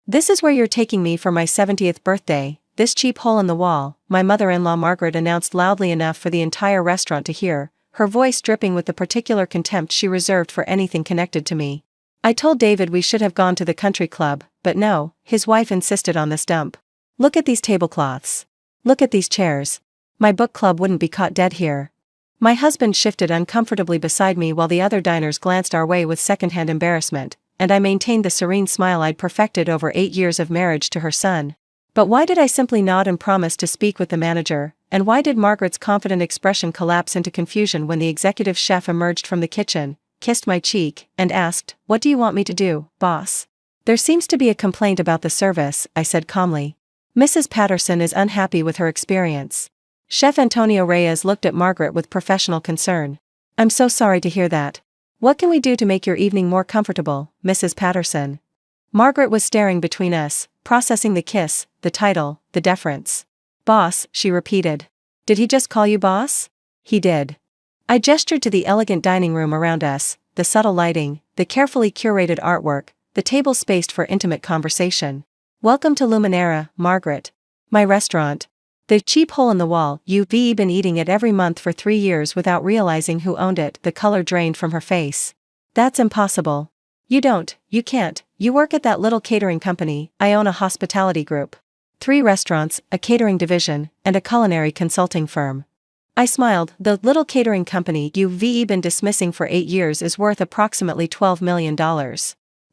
This is where you're taking me for my 70th birthday, this cheap hole in the wall, my mother-in-law Margaret announced loudly enough for the entire restaurant to hear, her voice dripping with the particular contempt she reserved for anything connected to me. I told David we should have gone to the country club, but no, his wife insisted on this dump. Look at these tablecloths. Look at these chairs. My book club wouldn't be caught dead here. My husband shifted uncomfortably beside me while the other diners glanced our way with secondhand embarrassment, and I maintained the serene smile I'd perfected over 8 years of marriage to her son. But why did I simply nod and promise to speak with the manager, and why did Margaret's confident expression collapse into confusion when the executive chef emerged from the kitchen, kissed my cheek, and asked, "What do you want me to do, boss?" "There seems to be a complaint about the service," I said calmly. "Mrs. Patterson is unhappy with her experience." Chef Antonio Reyes looked at Margaret with professional concern. "I'm so sorry to hear that. What can we do to make your evening more comfortable, Mrs. Patterson?" Margaret was staring between us, processing the kiss, the title, the deference. "Boss," she repeated. "Did he just call you boss?" "He did." I gestured to the elegant dining room around us, the subtle lighting, the carefully curated artwork, the tables spaced for intimate conversation. "Welcome to Luminera, Margaret. My restaurant. The cheap hole in the wall, you've been eating it every month for 3 years without realizing who owned it." The color drained from her face. "That's impossible. You can't, you work at that little catering company. I own a hospitality group. 3 restaurants, a catering division, and a culinary consulting firm." I smiled. "The little catering company you've been dismissing for 8 years is worth approximately $12 million.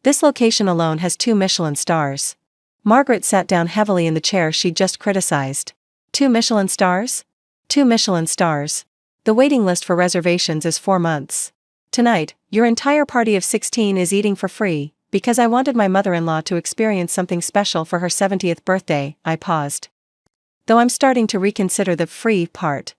This location alone has 2 Michelin stars." Margaret sat down heavily in the chair she'd just criticized. 2 Michelin stars? 2 Michelin stars. The waiting list for reservations is 4 months. Tonight, your entire party of 16 is eating for free, because I wanted my mother-in-law to experience something special for her 70th birthday. I paused. Though I'm starting to reconsider the free part.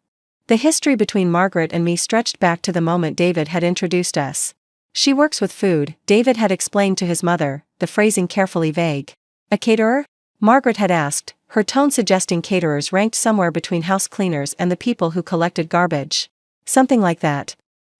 The history between Margaret and me stretched back to the moment David had introduced us. "She works with food," David had explained to his mother, the phrasing carefully vague. "A caterer?" Margaret had asked, her tone suggesting caterers ranked somewhere between house cleaners and the people who collected garbage. "Something like that."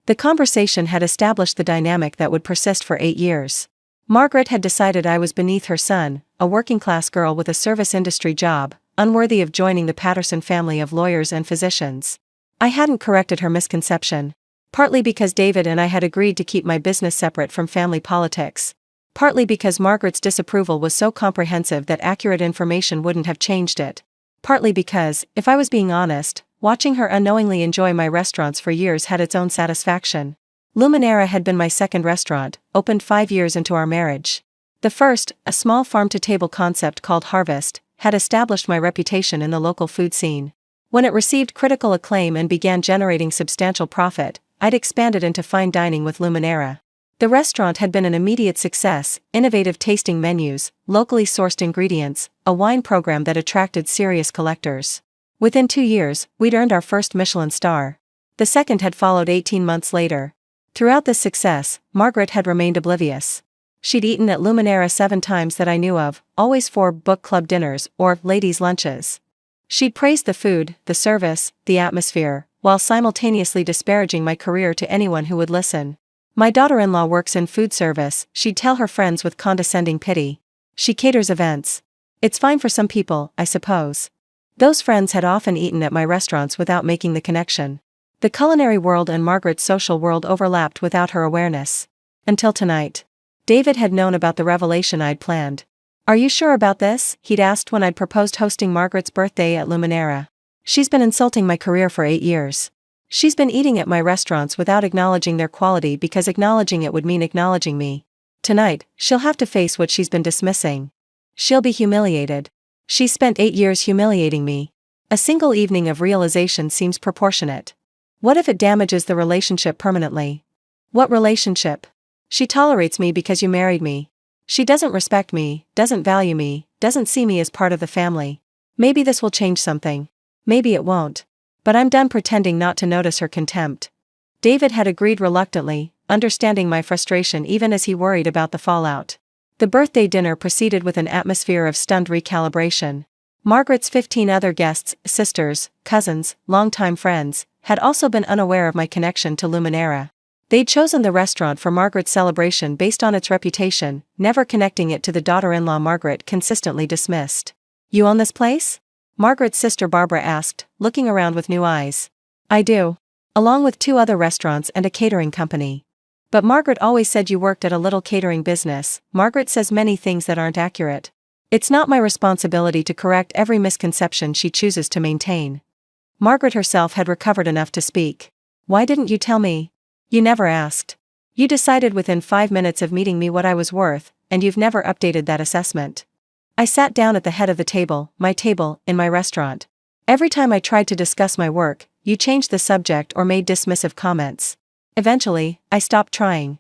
The conversation had established the dynamic that would persist for 8 years. Margaret had decided I was beneath her son, a working-class girl with a service industry job, unworthy of joining the Patterson family of lawyers and physicians. I hadn't corrected her misconception. Partly because David and I had agreed to keep my business separate from family politics. Partly because Margaret's disapproval was so comprehensive that accurate information wouldn't have changed it. Partly because, if I was being honest, watching her unknowingly enjoy my restaurants for years had its own satisfaction. Luminera had been my second restaurant, opened 5 years into our marriage. The first, a small farm-to-table concept called Harvest, had established my reputation in the local food scene. When it received critical acclaim and began generating substantial profit, I'd expanded into fine dining with Luminera. The restaurant had been an immediate success, innovative tasting menus, locally sourced ingredients, a wine program that attracted serious collectors. Within 2 years, we'd earned our first Michelin star. The second had followed 18 months later. Throughout this success, Margaret had remained oblivious. She'd eaten at Luminera 7 times that I knew of, always for book club dinners or ladies' lunches. She'd praised the food, the service, the atmosphere, while simultaneously disparaging my career to anyone who would listen. "My daughter-in-law works in food service," she'd tell her friends with condescending pity. "She caters events. It's fine for some people, I suppose." Those friends had often eaten at my restaurants without making the connection. The culinary world and Margaret's social world overlapped without her awareness. Until tonight. David had known about the revelation I'd planned. "Are you sure about this?" he'd asked when I'd proposed hosting Margaret's birthday at Luminera. "She's been insulting my career for 8 years. She's been eating at my restaurants without acknowledging their quality because acknowledging it would mean acknowledging me. Tonight, she'll have to face what she's been dismissing. She'll be humiliated. She's spent 8 years humiliating me. A single evening of realization seems proportionate. What if it damages the relationship permanently?" "What relationship?" "She tolerates me because you married me. She doesn't respect me, doesn't value me, doesn't see me as part of the family. Maybe this will change something. Maybe it won't. But I'm done pretending not to notice her contempt." David had agreed reluctantly, understanding my frustration even as he worried about the fallout. The birthday dinner proceeded with an atmosphere of stunned recalibration. Margaret's 15 other guests, sisters, cousins, longtime friends, had also been unaware of my connection to Luminera. They'd chosen the restaurant for Margaret's celebration based on its reputation, never connecting it to the daughter-in-law Margaret consistently dismissed. "You own this place?" Margaret's sister Barbara asked, looking around with new eyes. "I do. Along with 2 other restaurants and a catering company. But Margaret always said you worked at a little catering business." Margaret says many things that aren't accurate. It's not my responsibility to correct every misconception she chooses to maintain. Margaret herself had recovered enough to speak. "Why didn't you tell me? You never asked. You decided within 5 minutes of meeting me what I was worth, and you've never updated that assessment." I sat down at the head of the table, my table, in my restaurant. Every time I tried to discuss my work, you changed the subject or made dismissive comments. Eventually, I stopped trying.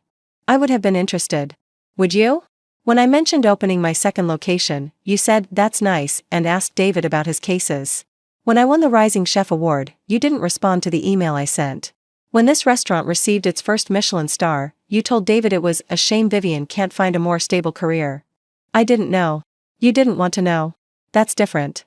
I would have been interested. Would you? When I mentioned opening my second location, you said, "That's nice," and asked David about his cases. When I won the Rising Chef Award, you didn't respond to the email I sent. When this restaurant received its first Michelin star, you told David it was a shame Vivian can't find a more stable career. I didn't know. You didn't want to know. That's different.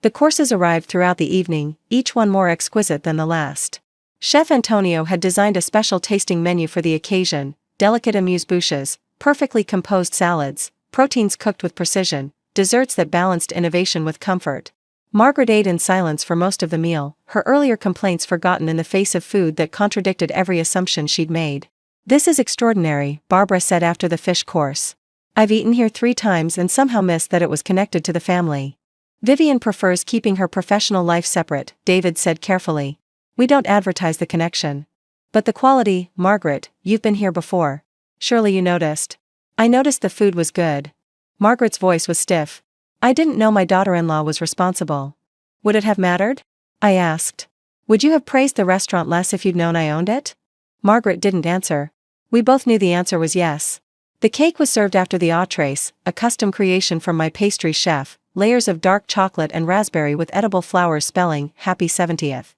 The courses arrived throughout the evening, each one more exquisite than the last. Chef Antonio had designed a special tasting menu for the occasion: delicate amuse-bouches, perfectly composed salads, proteins cooked with precision, desserts that balanced innovation with comfort. Margaret ate in silence for most of the meal, her earlier complaints forgotten in the face of food that contradicted every assumption she'd made. "This is extraordinary," Barbara said after the fish course. "I've eaten here 3 times and somehow missed that it was connected to the family." "Vivian prefers keeping her professional life separate," David said carefully. "We don't advertise the connection. But the quality, Margaret, you've been here before. Surely you noticed." "I noticed the food was good." Margaret's voice was stiff. "I didn't know my daughter-in-law was responsible." "Would it have mattered?" I asked. "Would you have praised the restaurant less if you'd known I owned it?" Margaret didn't answer. We both knew the answer was yes. The cake was served after the entrees, a custom creation from my pastry chef, layers of dark chocolate and raspberry with edible flowers spelling, "Happy 70th."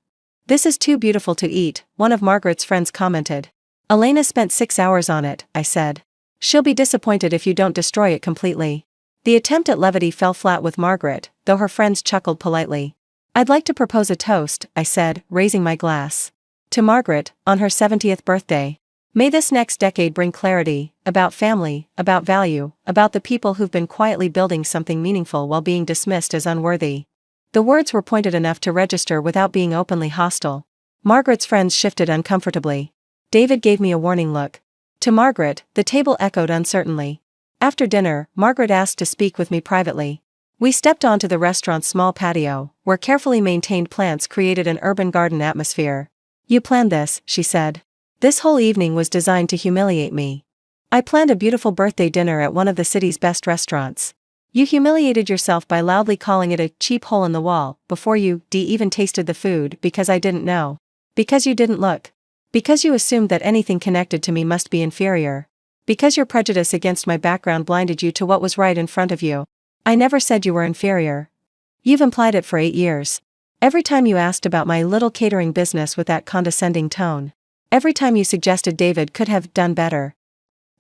"This is too beautiful to eat," one of Margaret's friends commented. "Elena spent 6 hours on it," I said. "She'll be disappointed if you don't destroy it completely." The attempt at levity fell flat with Margaret, though her friends chuckled politely. "I'd like to propose a toast," I said, raising my glass. "To Margaret, on her 70th birthday. May this next decade bring clarity, about family, about value, about the people who've been quietly building something meaningful while being dismissed as unworthy." The words were pointed enough to register without being openly hostile. Margaret's friends shifted uncomfortably. David gave me a warning look. To Margaret, the table echoed uncertainly. After dinner, Margaret asked to speak with me privately. We stepped onto the restaurant's small patio, where carefully maintained plants created an urban garden atmosphere. "You planned this," she said. "This whole evening was designed to humiliate me. I planned a beautiful birthday dinner at one of the city's best restaurants. You humiliated yourself by loudly calling it a cheap hole in the wall, before you even tasted the food, because I didn't know. Because you didn't look. Because you assumed that anything connected to me must be inferior. Because your prejudice against my background blinded you to what was right in front of you. I never said you were inferior. You've implied it for 8 years. Every time you asked about my little catering business with that condescending tone. Every time you suggested David could have done better.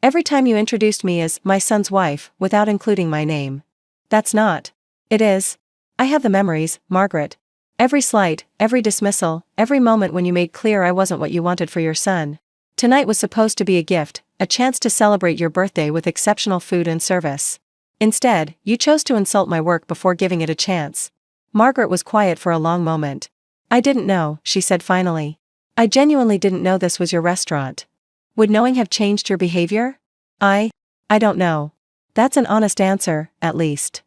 Every time you introduced me as my son's wife, without including my name. That's not. It is. I have the memories, Margaret. Every slight, every dismissal, every moment when you made clear I wasn't what you wanted for your son. Tonight was supposed to be a gift, a chance to celebrate your birthday with exceptional food and service. Instead, you chose to insult my work before giving it a chance." Margaret was quiet for a long moment. "I didn't know," she said finally. "I genuinely didn't know this was your restaurant. Would knowing have changed your behavior?" I don't know. That's an honest answer, at least."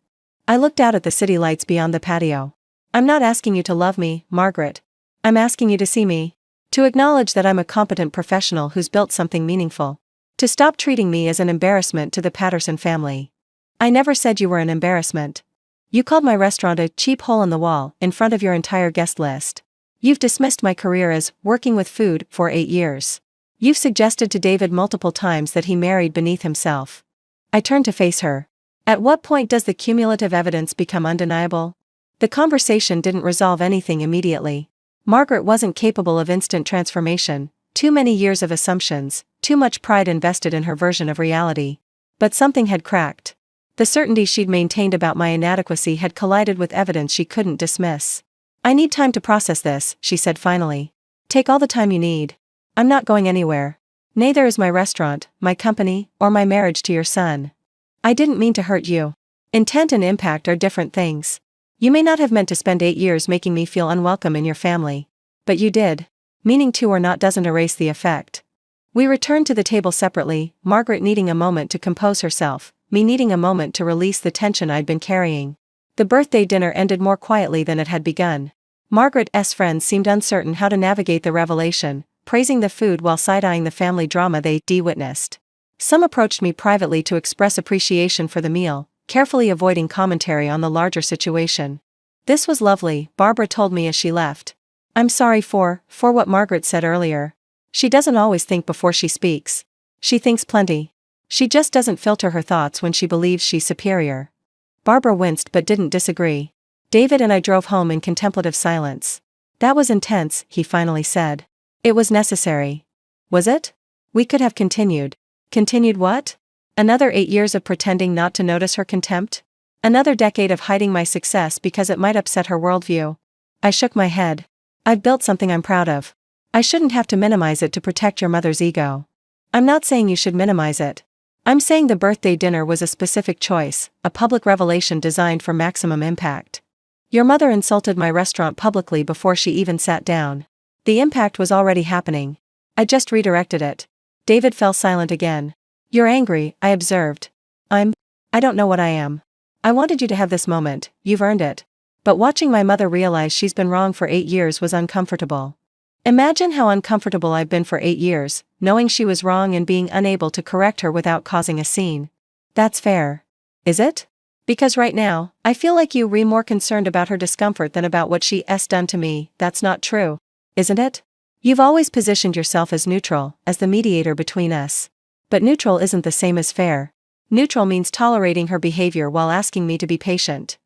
I looked out at the city lights beyond the patio. "I'm not asking you to love me, Margaret. I'm asking you to see me. To acknowledge that I'm a competent professional who's built something meaningful. To stop treating me as an embarrassment to the Patterson family." "I never said you were an embarrassment. You called my restaurant a cheap hole in the wall in front of your entire guest list. You've dismissed my career as working with food for 8 years. You've suggested to David multiple times that he married beneath himself." I turned to face her. At what point does the cumulative evidence become undeniable? The conversation didn't resolve anything immediately. Margaret wasn't capable of instant transformation, too many years of assumptions, too much pride invested in her version of reality. But something had cracked. The certainty she'd maintained about my inadequacy had collided with evidence she couldn't dismiss. "I need time to process this," she said finally. "Take all the time you need. I'm not going anywhere." Neither is my restaurant, my company, or my marriage to your son. I didn't mean to hurt you. Intent and impact are different things. You may not have meant to spend 8 years making me feel unwelcome in your family. But you did. Meaning to or not doesn't erase the effect. We returned to the table separately, Margaret needing a moment to compose herself, me needing a moment to release the tension I'd been carrying. The birthday dinner ended more quietly than it had begun. Margaret's friends seemed uncertain how to navigate the revelation, praising the food while side-eyeing the family drama they witnessed. Some approached me privately to express appreciation for the meal, carefully avoiding commentary on the larger situation. This was lovely, Barbara told me as she left. I'm sorry for what Margaret said earlier. She doesn't always think before she speaks. She thinks plenty. She just doesn't filter her thoughts when she believes she's superior. Barbara winced but didn't disagree. David and I drove home in contemplative silence. That was intense, he finally said. It was necessary. Was it? We could have continued. Continued what? Another 8 years of pretending not to notice her contempt? Another decade of hiding my success because it might upset her worldview? I shook my head. I've built something I'm proud of. I shouldn't have to minimize it to protect your mother's ego. I'm not saying you should minimize it. I'm saying the birthday dinner was a specific choice, a public revelation designed for maximum impact. Your mother insulted my restaurant publicly before she even sat down. The impact was already happening. I just redirected it. David fell silent again. You're angry, I observed. I don't know what I am. I wanted you to have this moment, you've earned it. But watching my mother realize she's been wrong for 8 years was uncomfortable. Imagine how uncomfortable I've been for 8 years, knowing she was wrong and being unable to correct her without causing a scene. That's fair. Is it? Because right now, I feel like you're more concerned about her discomfort than about what she's done to me. That's not true. Isn't it? You've always positioned yourself as neutral, as the mediator between us. But neutral isn't the same as fair. Neutral means tolerating her behavior while asking me to be patient.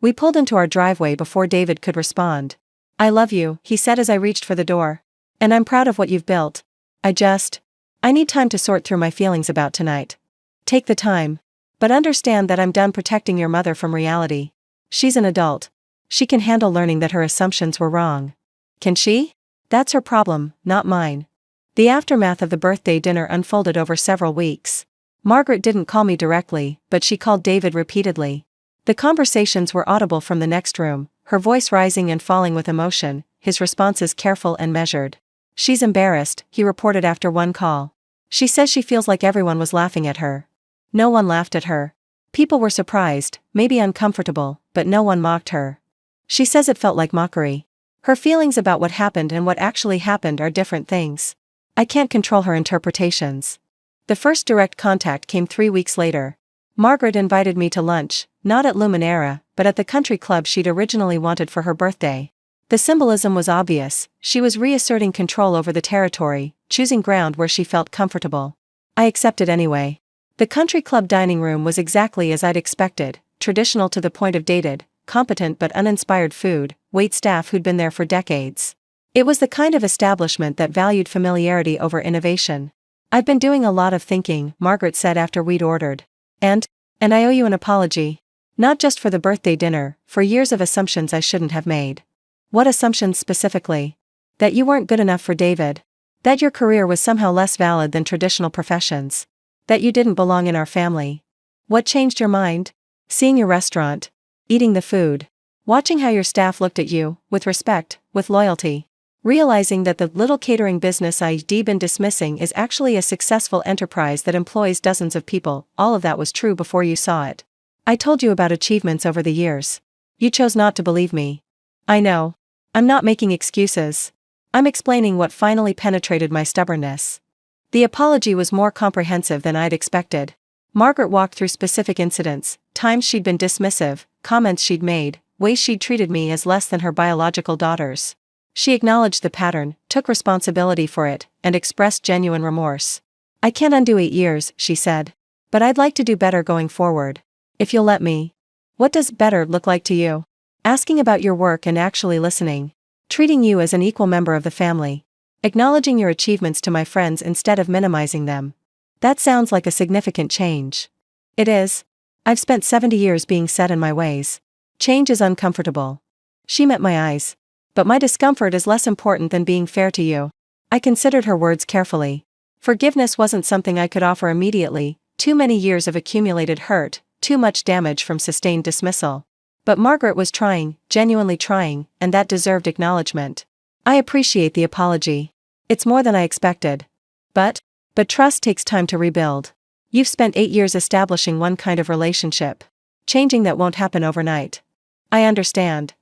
We pulled into our driveway before David could respond. I love you, he said as I reached for the door. And I'm proud of what you've built. I need time to sort through my feelings about tonight. Take the time. But understand that I'm done protecting your mother from reality. She's an adult. She can handle learning that her assumptions were wrong. Can she? That's her problem, not mine. The aftermath of the birthday dinner unfolded over several weeks. Margaret didn't call me directly, but she called David repeatedly. The conversations were audible from the next room, her voice rising and falling with emotion, his responses careful and measured. She's embarrassed, he reported after one call. She says she feels like everyone was laughing at her. No one laughed at her. People were surprised, maybe uncomfortable, but no one mocked her. She says it felt like mockery. Her feelings about what happened and what actually happened are different things. I can't control her interpretations. The first direct contact came 3 weeks later. Margaret invited me to lunch, not at Luminera, but at the country club she'd originally wanted for her birthday. The symbolism was obvious, she was reasserting control over the territory, choosing ground where she felt comfortable. I accepted anyway. The country club dining room was exactly as I'd expected, traditional to the point of dated, competent but uninspired food, wait staff who'd been there for decades. It was the kind of establishment that valued familiarity over innovation. I've been doing a lot of thinking, Margaret said after we'd ordered. And I owe you an apology. Not just for the birthday dinner, for years of assumptions I shouldn't have made. What assumptions specifically? That you weren't good enough for David. That your career was somehow less valid than traditional professions. That you didn't belong in our family. What changed your mind? Seeing your restaurant. Eating the food. Watching how your staff looked at you, with respect, with loyalty. Realizing that the little catering business I'd been dismissing is actually a successful enterprise that employs dozens of people. All of that was true before you saw it. I told you about achievements over the years. You chose not to believe me. I know. I'm not making excuses. I'm explaining what finally penetrated my stubbornness. The apology was more comprehensive than I'd expected. Margaret walked through specific incidents, times she'd been dismissive, comments she'd made, ways she'd treated me as less than her biological daughters. She acknowledged the pattern, took responsibility for it, and expressed genuine remorse. I can't undo 8 years, she said. But I'd like to do better going forward. If you'll let me. What does better look like to you? Asking about your work and actually listening. Treating you as an equal member of the family. Acknowledging your achievements to my friends instead of minimizing them. That sounds like a significant change. It is. I've spent 70 years being set in my ways. Change is uncomfortable. She met my eyes. But my discomfort is less important than being fair to you. I considered her words carefully. Forgiveness wasn't something I could offer immediately, too many years of accumulated hurt, too much damage from sustained dismissal. But Margaret was trying, genuinely trying, and that deserved acknowledgement. I appreciate the apology. It's more than I expected. But trust takes time to rebuild. You've spent 8 years establishing one kind of relationship. Changing that won't happen overnight. I understand.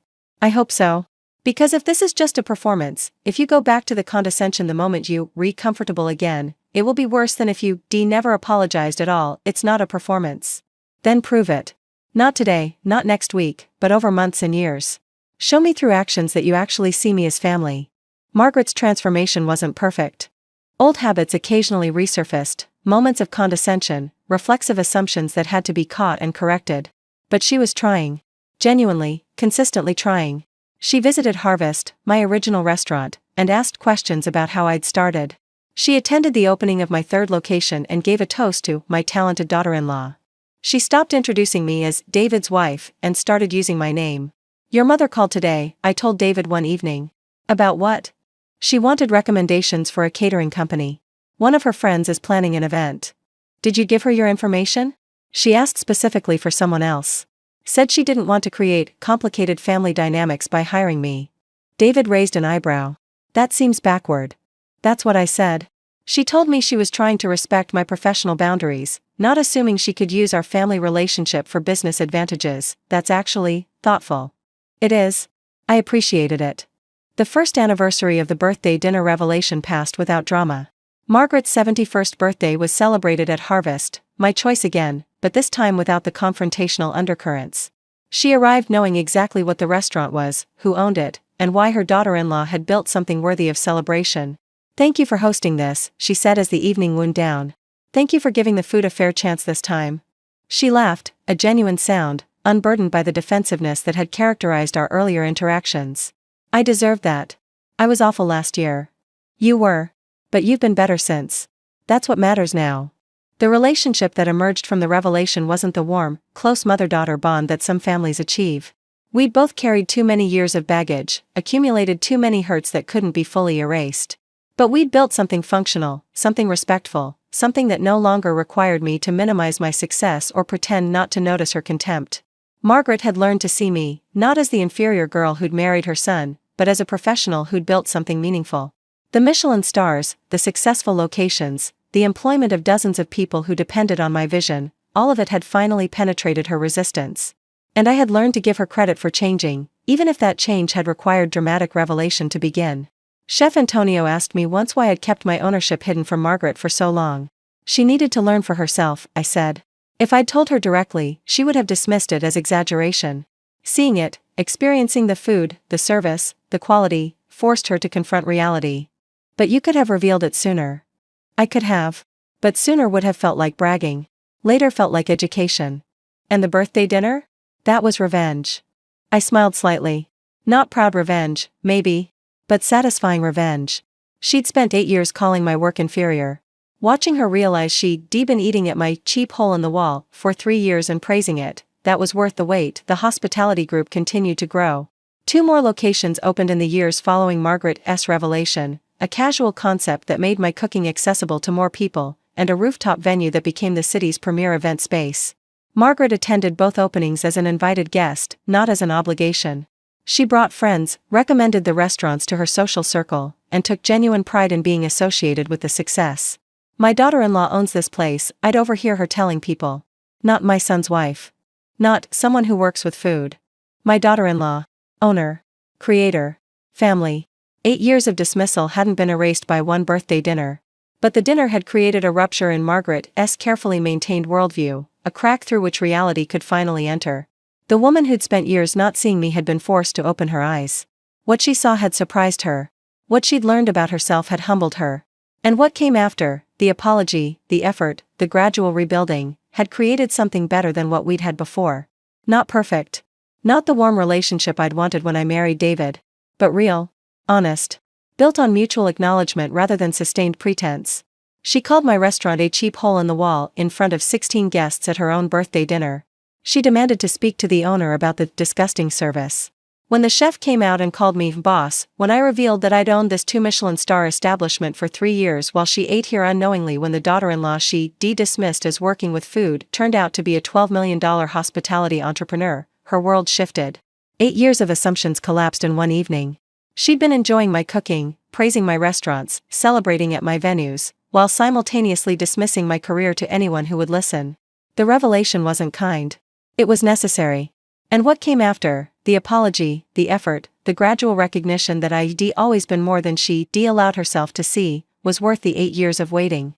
I hope so. Because if this is just a performance, if you go back to the condescension the moment you re-comfortable again, it will be worse than if you never apologized at all. It's not a performance. Then prove it. Not today, not next week, but over months and years. Show me through actions that you actually see me as family. Margaret's transformation wasn't perfect. Old habits occasionally resurfaced, moments of condescension, reflexive assumptions that had to be caught and corrected. But she was trying. Genuinely, consistently trying. She visited Harvest, my original restaurant, and asked questions about how I'd started. She attended the opening of my third location and gave a toast to my talented daughter-in-law. She stopped introducing me as David's wife and started using my name. Your mother called today, I told David one evening. About what? She wanted recommendations for a catering company. One of her friends is planning an event. Did you give her your information? She asked specifically for someone else. Said she didn't want to create complicated family dynamics by hiring me. David raised an eyebrow. That seems backward. That's what I said. She told me she was trying to respect my professional boundaries, not assuming she could use our family relationship for business advantages. That's actually thoughtful. It is. I appreciated it. The first anniversary of the birthday dinner revelation passed without drama. Margaret's 71st birthday was celebrated at Harvest, my choice again, but this time without the confrontational undercurrents. She arrived knowing exactly what the restaurant was, who owned it, and why her daughter-in-law had built something worthy of celebration. Thank you for hosting this, she said as the evening wound down. Thank you for giving the food a fair chance this time. She laughed, a genuine sound, unburdened by the defensiveness that had characterized our earlier interactions. I deserved that. I was awful last year. You were. But you've been better since. That's what matters now. The relationship that emerged from the revelation wasn't the warm, close mother-daughter bond that some families achieve. We'd both carried too many years of baggage, accumulated too many hurts that couldn't be fully erased. But we'd built something functional, something respectful, something that no longer required me to minimize my success or pretend not to notice her contempt. Margaret had learned to see me, not as the inferior girl who'd married her son, but as a professional who'd built something meaningful. The Michelin stars, the successful locations, the employment of dozens of people who depended on my vision, all of it had finally penetrated her resistance. And I had learned to give her credit for changing, even if that change had required dramatic revelation to begin. Chef Antonio asked me once why I'd kept my ownership hidden from Margaret for so long. She needed to learn for herself, I said. If I'd told her directly, she would have dismissed it as exaggeration. Seeing it, experiencing the food, the service, the quality, forced her to confront reality. But you could have revealed it sooner. I could have. But sooner would have felt like bragging. Later felt like education. And the birthday dinner? That was revenge. I smiled slightly. Not proud revenge, maybe. But satisfying revenge. She'd spent 8 years calling my work inferior. Watching her realize she'd been eating at my cheap hole in the wall for 3 years and praising it, that was worth the wait. The hospitality group continued to grow. 2 more locations opened in the years following Margaret's revelation, a casual concept that made my cooking accessible to more people, and a rooftop venue that became the city's premier event space. Margaret attended both openings as an invited guest, not as an obligation. She brought friends, recommended the restaurants to her social circle, and took genuine pride in being associated with the success. My daughter-in-law owns this place, I'd overhear her telling people. Not my son's wife. Not someone who works with food. My daughter-in-law. Owner. Creator. Family. 8 years of dismissal hadn't been erased by one birthday dinner. But the dinner had created a rupture in Margaret's carefully maintained worldview, a crack through which reality could finally enter. The woman who'd spent years not seeing me had been forced to open her eyes. What she saw had surprised her. What she'd learned about herself had humbled her. And what came after, the apology, the effort, the gradual rebuilding, had created something better than what we'd had before. Not perfect. Not the warm relationship I'd wanted when I married David. But real. Honest. Built on mutual acknowledgement rather than sustained pretense. She called my restaurant a cheap hole in the wall in front of 16 guests at her own birthday dinner. She demanded to speak to the owner about the disgusting service. When the chef came out and called me boss, when I revealed that I'd owned this 2 Michelin-star establishment for 3 years while she ate here unknowingly, when the daughter-in-law she dismissed as working with food turned out to be a $12 million hospitality entrepreneur, her world shifted. 8 years of assumptions collapsed in one evening. She'd been enjoying my cooking, praising my restaurants, celebrating at my venues, while simultaneously dismissing my career to anyone who would listen. The revelation wasn't kind. It was necessary. And what came after, the apology, the effort, the gradual recognition that I'd always been more than she allowed herself to see, was worth the 8 years of waiting.